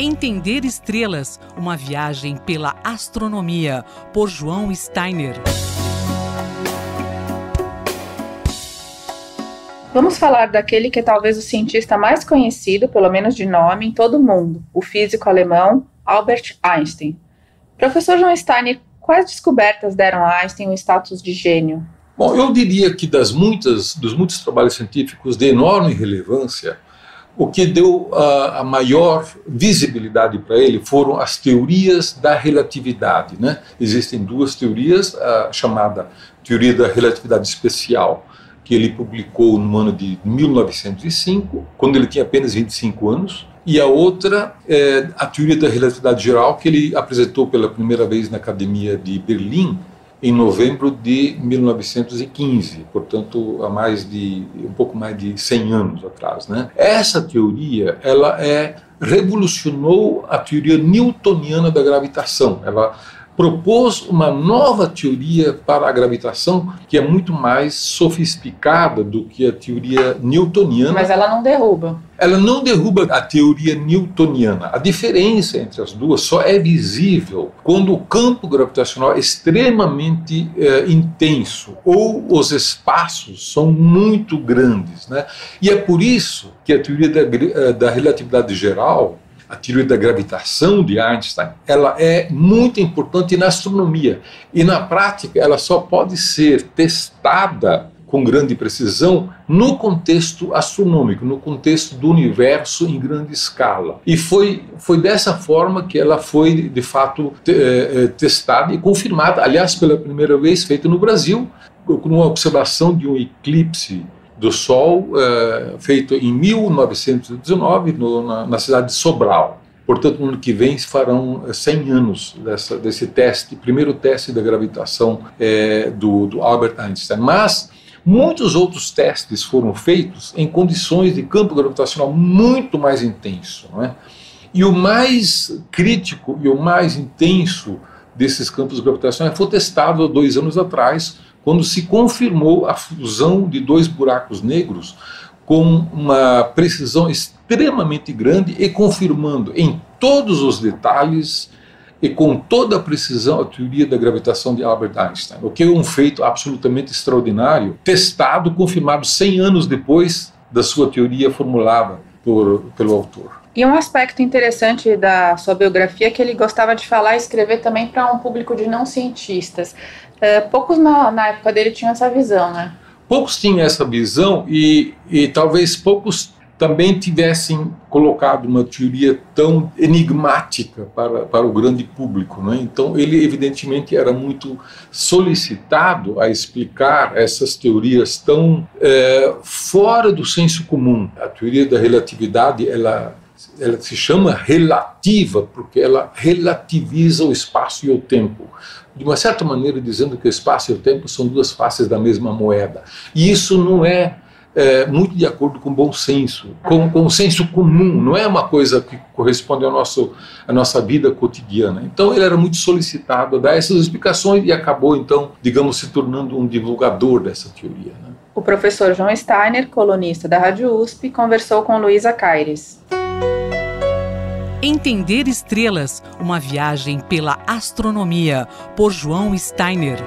Entender estrelas, uma viagem pela astronomia, por João Steiner. Vamos falar daquele que é talvez o cientista mais conhecido, pelo menos de nome, em todo o mundo, o físico alemão Albert Einstein. Professor João Steiner, quais descobertas deram a Einstein o status de gênio? Bom, eu diria que dos muitos trabalhos científicos de enorme relevância, o que deu a maior visibilidade para ele foram as teorias da relatividade, né? Existem duas teorias, a chamada teoria da relatividade especial, que ele publicou no ano de 1905, quando ele tinha apenas 25 anos, e a outra é a teoria da relatividade geral, que ele apresentou pela primeira vez na Academia de Berlim, em novembro de 1915, portanto, há um pouco mais de 100 anos atrás, né? Essa teoria, ela revolucionou a teoria newtoniana da gravitação. Ela propôs uma nova teoria para a gravitação que é muito mais sofisticada do que a teoria newtoniana. Mas ela não derruba. Ela não derruba a teoria newtoniana. A diferença entre as duas só é visível quando o campo gravitacional é extremamente intenso ou os espaços são muito grandes, né? E é por isso que a teoria da relatividade geral, a teoria da gravitação de Einstein, ela é muito importante na astronomia. E na prática ela só pode ser testada com grande precisão no contexto astronômico, no contexto do universo em grande escala. E foi dessa forma que ela foi, de fato, testada e confirmada, aliás, pela primeira vez feita no Brasil, com uma observação de um eclipse do Sol, feito em 1919, na cidade de Sobral. Portanto, no ano que vem se farão 100 anos desse teste, primeiro teste da gravitação do Albert Einstein. Mas muitos outros testes foram feitos em condições de campo gravitacional muito mais intenso, não é? E o mais crítico e o mais intenso desses campos gravitacionais foi testado há 2 anos atrás, quando se confirmou a fusão de 2 buracos negros com uma precisão extremamente grande e confirmando em todos os detalhes e com toda a precisão a teoria da gravitação de Albert Einstein, o que é um feito absolutamente extraordinário, testado, confirmado 100 anos depois da sua teoria formulada pelo autor. E um aspecto interessante da sua biografia é que ele gostava de falar e escrever também para um público de não cientistas. Poucos na época dele tinham essa visão, né? Poucos tinham essa visão e talvez poucos também tivessem colocado uma teoria tão enigmática para o grande público, né? Então ele evidentemente era muito solicitado a explicar essas teorias tão fora do senso comum. A teoria da relatividade, ela se chama relativa porque ela relativiza o espaço e o tempo, de uma certa maneira dizendo que o espaço e o tempo são 2 faces da mesma moeda. E isso não é muito de acordo com o bom senso, com o senso comum, não é uma coisa que corresponde à nossa vida cotidiana. Então ele era muito solicitado a dar essas explicações e acabou então, digamos, se tornando um divulgador dessa teoria, né? O professor João Steiner, colunista da Rádio USP, conversou com Luísa Caires. Entender estrelas, uma viagem pela astronomia, por João Steiner.